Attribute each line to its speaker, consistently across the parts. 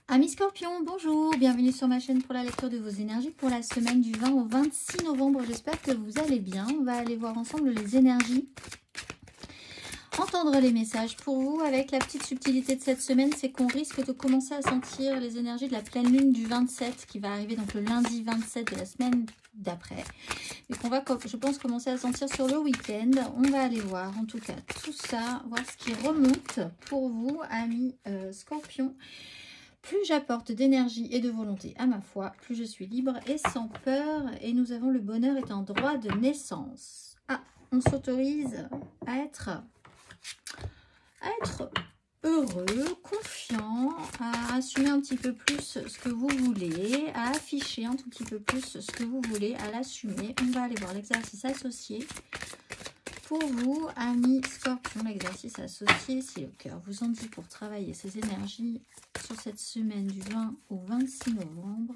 Speaker 1: Amis Scorpions, bonjour, bienvenue sur ma chaîne pour la lecture de vos énergies pour la semaine du 20 au 26 novembre. J'espère que vous allez bien. On va aller voir ensemble les énergies, entendre les messages pour vous. Avec la petite subtilité de cette semaine, c'est qu'on risque de commencer à sentir les énergies de la pleine lune du 27 qui va arriver donc le lundi 27 de la semaine d'après. Et qu'on va, je pense, commencer à sentir sur le week-end. On va aller voir en tout cas tout ça, voir ce qui remonte pour vous, amis Scorpions. Plus j'apporte d'énergie et de volonté à ma foi, plus je suis libre et sans peur. Et nous avons le bonheur est un droit de naissance. Ah, on s'autorise à être heureux, confiant, à assumer un petit peu plus ce que vous voulez, à afficher un tout petit peu plus ce que vous voulez, à l'assumer. On va aller voir l'exercice associé. Pour vous, amis Scorpions, l'exercice associé, si le cœur vous en dit pour travailler ces énergies sur cette semaine du 20 au 26 novembre.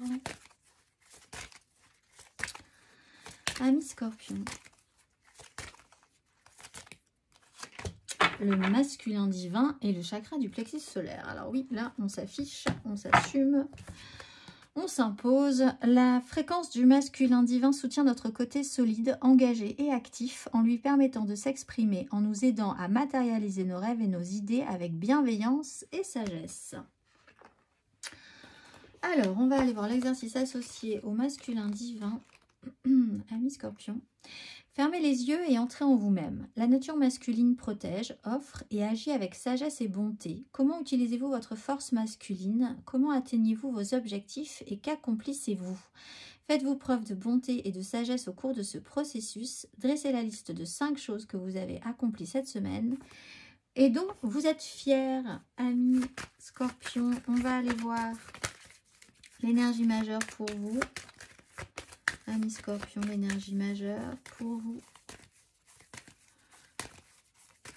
Speaker 1: Amis Scorpions, le masculin divin et le chakra du plexus solaire. Alors oui, là, on s'affiche, on s'assume. On s'impose. La fréquence du masculin divin soutient notre côté solide, engagé et actif en lui permettant de s'exprimer, en nous aidant à matérialiser nos rêves et nos idées avec bienveillance et sagesse. Alors, on va aller voir l'exercice associé au masculin divin. Amis Scorpions. Fermez les yeux et entrez en vous-même. La nature masculine protège, offre et agit avec sagesse et bonté. Comment utilisez-vous votre force masculine? Comment atteignez-vous vos objectifs et qu'accomplissez-vous? Faites-vous preuve de bonté et de sagesse au cours de ce processus. Dressez la liste de 5 choses que vous avez accomplies cette semaine et dont vous êtes fiers, amis Scorpions. On va aller voir l'énergie majeure pour vous. Amis Scorpions, l'énergie majeure pour vous.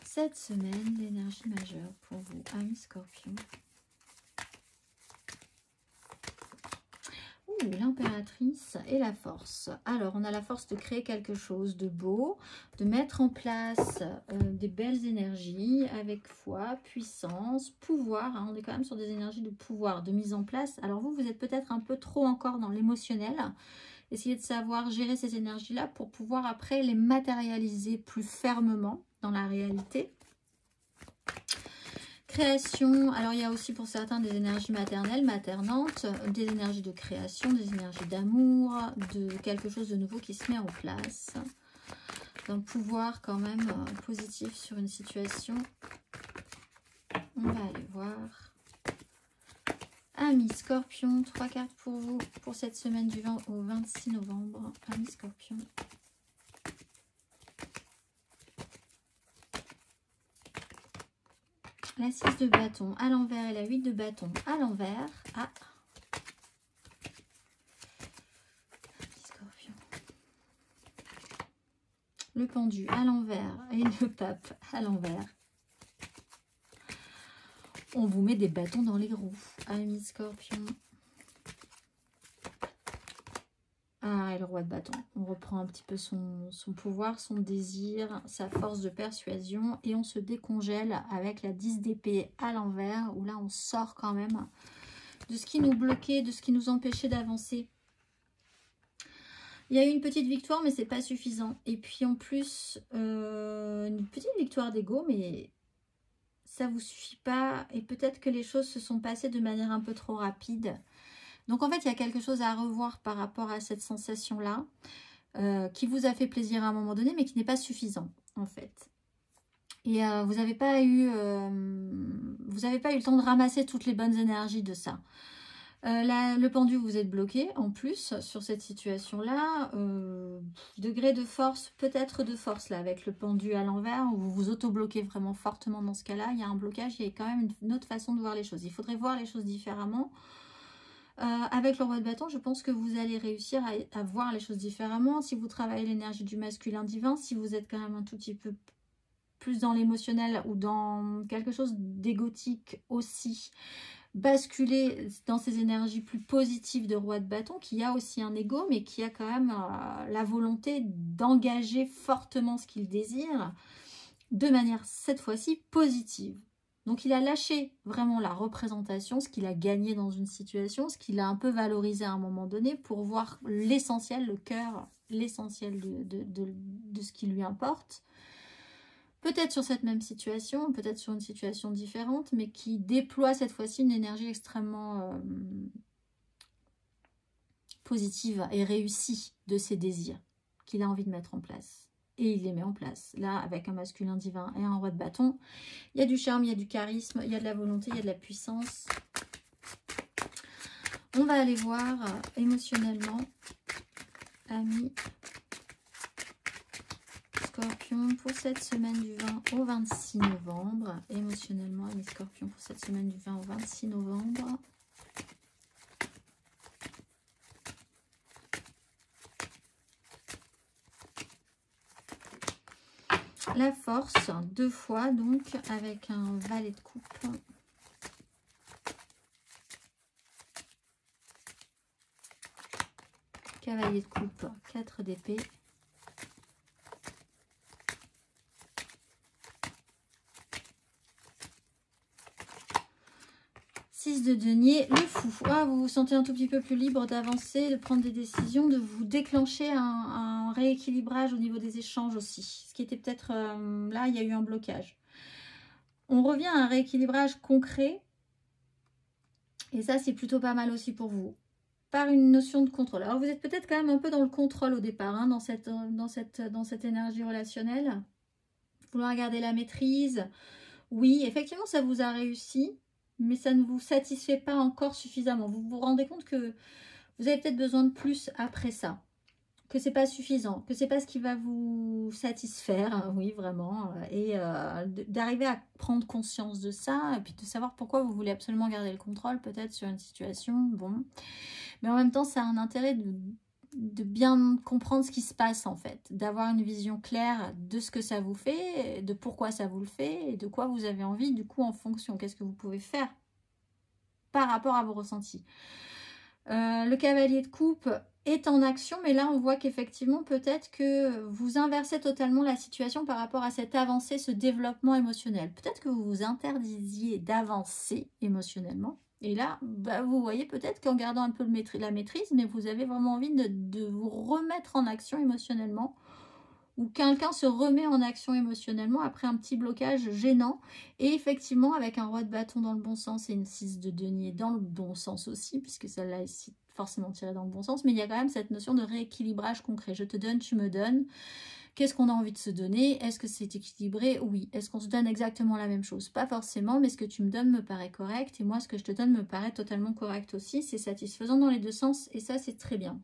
Speaker 1: Cette semaine, l'énergie majeure pour vous, amis Scorpions. L'impératrice et la force. Alors, on a la force de créer quelque chose de beau, de mettre en place des belles énergies avec foi, puissance, pouvoir. Hein, on est quand même sur des énergies de pouvoir, de mise en place. Alors vous êtes peut-être un peu trop encore dans l'émotionnel. Essayez de savoir gérer ces énergies-là pour pouvoir après les matérialiser plus fermement dans la réalité. Création, alors il y a aussi pour certains des énergies maternelles, maternantes, des énergies de création, des énergies d'amour, de quelque chose de nouveau qui se met en place. D'un pouvoir quand même positif sur une situation. On va aller voir. Amis Scorpions, 3 cartes pour vous pour cette semaine du 20 au 26 novembre. Amis Scorpions. La 6 de bâton à l'envers et la 8 de bâton à l'envers. Ah. Scorpion. Le pendu à l'envers et le pape à l'envers. On vous met des bâtons dans les roues, amis Scorpions. Ah, et le roi de bâton. On reprend un petit peu son pouvoir, son désir, sa force de persuasion. Et on se décongèle avec la 10 d'épée à l'envers. Où là, on sort quand même de ce qui nous bloquait, de ce qui nous empêchait d'avancer. Il y a eu une petite victoire, mais c'est pas suffisant. Et puis en plus, une petite victoire d'ego, mais ça vous suffit pas. Et peut-être que les choses se sont passées de manière un peu trop rapide. Donc en fait, il y a quelque chose à revoir par rapport à cette sensation-là, qui vous a fait plaisir à un moment donné, mais qui n'est pas suffisant, en fait. Et vous n'avez pas eu le temps de ramasser toutes les bonnes énergies de ça. Le pendu, vous êtes bloqué, en plus, sur cette situation-là. Degré de force, peut-être de force, là, avec le pendu à l'envers, où vous vous auto-bloquez vraiment fortement dans ce cas-là. Il y a un blocage, il y a quand même une autre façon de voir les choses. Il faudrait voir les choses différemment. Avec le roi de bâton, je pense que vous allez réussir à voir les choses différemment. Si vous travaillez l'énergie du masculin divin, si vous êtes quand même un tout petit peu plus dans l'émotionnel ou dans quelque chose d'égotique aussi, basculer dans ces énergies plus positives de roi de bâton, qui a aussi un ego, mais qui a quand même la volonté d'engager fortement ce qu'il désire, de manière cette fois-ci positive. Donc il a lâché vraiment la représentation, ce qu'il a gagné dans une situation, ce qu'il a un peu valorisé à un moment donné pour voir l'essentiel, le cœur, l'essentiel de ce qui lui importe. Peut-être sur cette même situation, peut-être sur une situation différente, mais qui déploie cette fois-ci une énergie extrêmement positive et réussie de ses désirs qu'il a envie de mettre en place. Et il les met en place. Là, avec un masculin divin et un roi de bâton, il y a du charme, il y a du charisme, il y a de la volonté, il y a de la puissance. On va aller voir émotionnellement, amis Scorpion, pour cette semaine du 20 au 26 novembre. Émotionnellement, amis Scorpion, pour cette semaine du 20 au 26 novembre. La force, 2 fois, donc, avec un valet de coupe. Cavalier de coupe, 4 d'épée. De denier, le fou. Ah, vous vous sentez un tout petit peu plus libre d'avancer, de prendre des décisions, de vous déclencher un rééquilibrage au niveau des échanges aussi. Ce qui était peut-être... là, il y a eu un blocage. On revient à un rééquilibrage concret. Et ça, c'est plutôt pas mal aussi pour vous. Par une notion de contrôle. Alors, vous êtes peut-être quand même un peu dans le contrôle au départ, hein, dans cette énergie relationnelle. Vouloir garder la maîtrise. Oui, effectivement, ça vous a réussi. Mais ça ne vous satisfait pas encore suffisamment. Vous vous rendez compte que vous avez peut-être besoin de plus après ça. Que c'est pas suffisant. Que c'est pas ce qui va vous satisfaire. Oui, vraiment. Et d'arriver à prendre conscience de ça. Et puis de savoir pourquoi vous voulez absolument garder le contrôle peut-être sur une situation. Bon. Mais en même temps, ça a un intérêt de bien comprendre ce qui se passe en fait. D'avoir une vision claire de ce que ça vous fait, de pourquoi ça vous le fait et de quoi vous avez envie du coup en fonction. Qu'est-ce que vous pouvez faire par rapport à vos ressentis. Le cavalier de coupe est en action, mais là on voit qu'effectivement peut-être que vous inversez totalement la situation par rapport à cette avancée, ce développement émotionnel. Peut-être que vous vous interdisiez d'avancer émotionnellement. Et là, bah, vous voyez peut-être qu'en gardant un peu la maîtrise, mais vous avez vraiment envie de vous remettre en action émotionnellement, ou quelqu'un se remet en action émotionnellement après un petit blocage gênant. Et effectivement, avec un roi de bâton dans le bon sens et une 6 de denier dans le bon sens aussi, puisque celle-là est forcément tirée dans le bon sens, mais il y a quand même cette notion de rééquilibrage concret. Je te donne, tu me donnes. Qu'est-ce qu'on a envie de se donner? Est-ce que c'est équilibré? Oui. Est-ce qu'on se donne exactement la même chose? Pas forcément, mais ce que tu me donnes me paraît correct. Et moi, ce que je te donne me paraît totalement correct aussi. C'est satisfaisant dans les deux sens. Et ça, c'est très bien.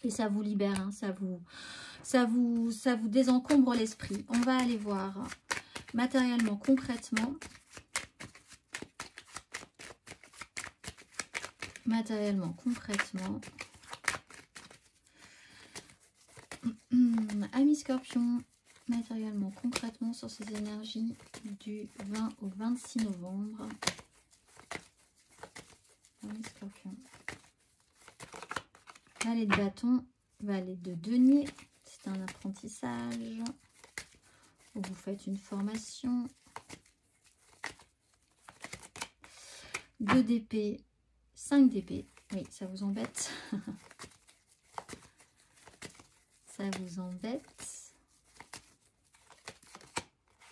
Speaker 1: Et ça vous libère, hein, ça vous désencombre l'esprit. On va aller voir matériellement, concrètement. Matériellement, concrètement. Amis Scorpion, matériellement, concrètement sur ces énergies du 20 au 26 novembre. Amis Scorpion. Valet de bâton, valet de denier. C'est un apprentissage où vous faites une formation. 2 d'épée, 5 d'épée. Oui, ça vous embête. Ça vous embête.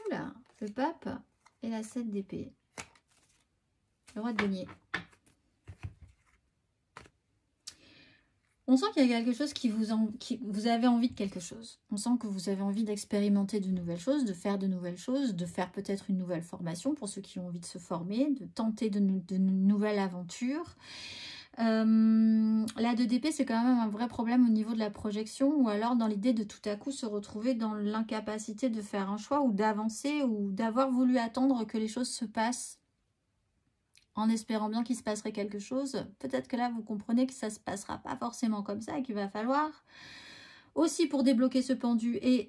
Speaker 1: Oula, le pape et la 7 d'épée. Le roi de denier. On sent qu'il y a quelque chose vous avez envie de quelque chose. On sent que vous avez envie d'expérimenter de nouvelles choses, de faire peut-être une nouvelle formation pour ceux qui ont envie de se former, de tenter de nouvelles aventures. La 2 d'épée, c'est quand même un vrai problème au niveau de la projection, ou alors dans l'idée de tout à coup se retrouver dans l'incapacité de faire un choix ou d'avancer ou d'avoir voulu attendre que les choses se passent en espérant bien qu'il se passerait quelque chose. Peut-être que là, vous comprenez que ça ne se passera pas forcément comme ça et qu'il va falloir aussi, pour débloquer ce pendu et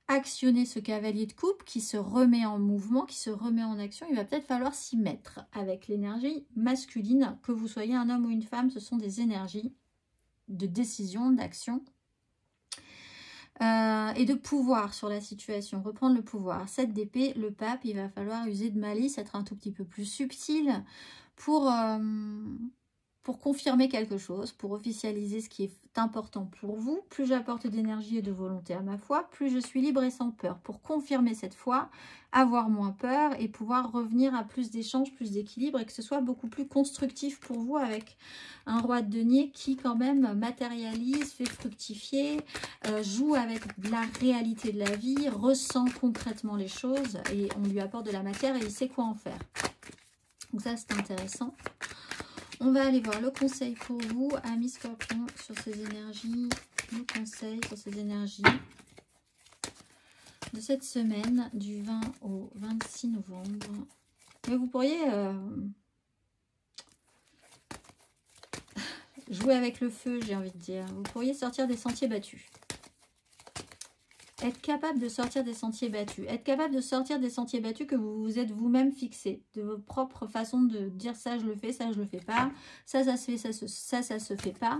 Speaker 1: actionner ce cavalier de coupe qui se remet en mouvement, qui se remet en action, il va peut-être falloir s'y mettre avec l'énergie masculine. Que vous soyez un homme ou une femme, ce sont des énergies de décision, d'action. et de pouvoir sur la situation, reprendre le pouvoir. 7 d'épée, le pape, il va falloir user de malice, être un tout petit peu plus subtil pour confirmer quelque chose, pour officialiser ce qui est important pour vous. Plus j'apporte d'énergie et de volonté à ma foi, plus je suis libre et sans peur. Pour confirmer cette foi, avoir moins peur et pouvoir revenir à plus d'échanges, plus d'équilibre et que ce soit beaucoup plus constructif pour vous avec un roi de denier qui quand même matérialise, fait fructifier, joue avec la réalité de la vie, ressent concrètement les choses et on lui apporte de la matière et il sait quoi en faire. Donc ça c'est intéressant. On va aller voir le conseil pour vous, amis Scorpion, sur ces énergies. Le conseil sur ces énergies de cette semaine, du 20 au 26 novembre. Mais vous pourriez jouer avec le feu, j'ai envie de dire. Vous pourriez sortir des sentiers battus. Être capable de sortir des sentiers battus. Être capable de sortir des sentiers battus que vous vous êtes vous-même fixé. De votre propre façon de dire ça je le fais, ça je le fais pas. Ça se fait, ça se fait pas.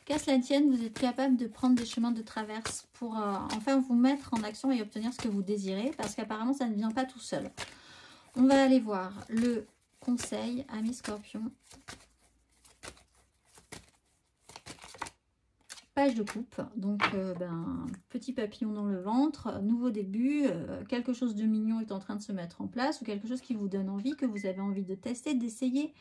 Speaker 1: Qu'à cela tienne, vous êtes capable de prendre des chemins de traverse pour enfin vous mettre en action et obtenir ce que vous désirez. Parce qu'apparemment ça ne vient pas tout seul. On va aller voir le conseil, amis Scorpion. Page de coupe, donc petit papillon dans le ventre, nouveau début, quelque chose de mignon est en train de se mettre en place ou quelque chose qui vous donne envie, que vous avez envie de tester, d'essayer.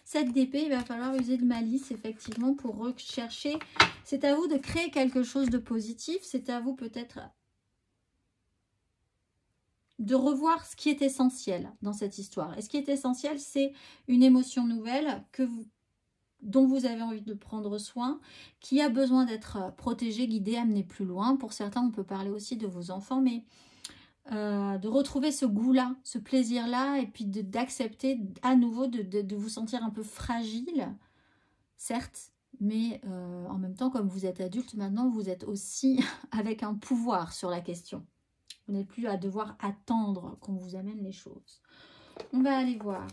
Speaker 1: 7 d'épée, il va falloir user de malice effectivement pour rechercher. C'est à vous de créer quelque chose de positif, c'est à vous peut-être de revoir ce qui est essentiel dans cette histoire. Et ce qui est essentiel, c'est une émotion nouvelle dont vous avez envie de prendre soin, qui a besoin d'être protégé, guidé, amené plus loin. Pour certains, on peut parler aussi de vos enfants, mais de retrouver ce goût-là, ce plaisir-là, et puis d'accepter à nouveau de vous sentir un peu fragile, certes, mais en même temps, comme vous êtes adulte maintenant, vous êtes aussi avec un pouvoir sur la question. Vous n'êtes plus à devoir attendre qu'on vous amène les choses. On va aller voir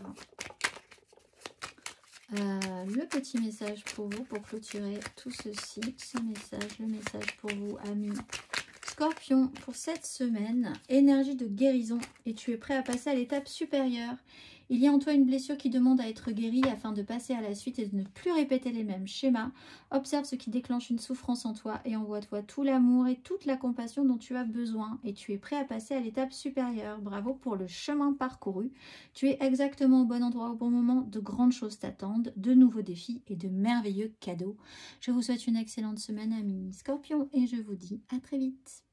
Speaker 1: le petit message pour vous, pour clôturer tout ceci, ce message, le message pour vous, amis Scorpion, pour cette semaine, énergie de guérison, et tu es prêt à passer à l'étape supérieure. Il y a en toi une blessure qui demande à être guérie afin de passer à la suite et de ne plus répéter les mêmes schémas. Observe ce qui déclenche une souffrance en toi et envoie-toi tout l'amour et toute la compassion dont tu as besoin. Et tu es prêt à passer à l'étape supérieure. Bravo pour le chemin parcouru. Tu es exactement au bon endroit au bon moment. De grandes choses t'attendent, de nouveaux défis et de merveilleux cadeaux. Je vous souhaite une excellente semaine, amis Scorpion, et je vous dis à très vite.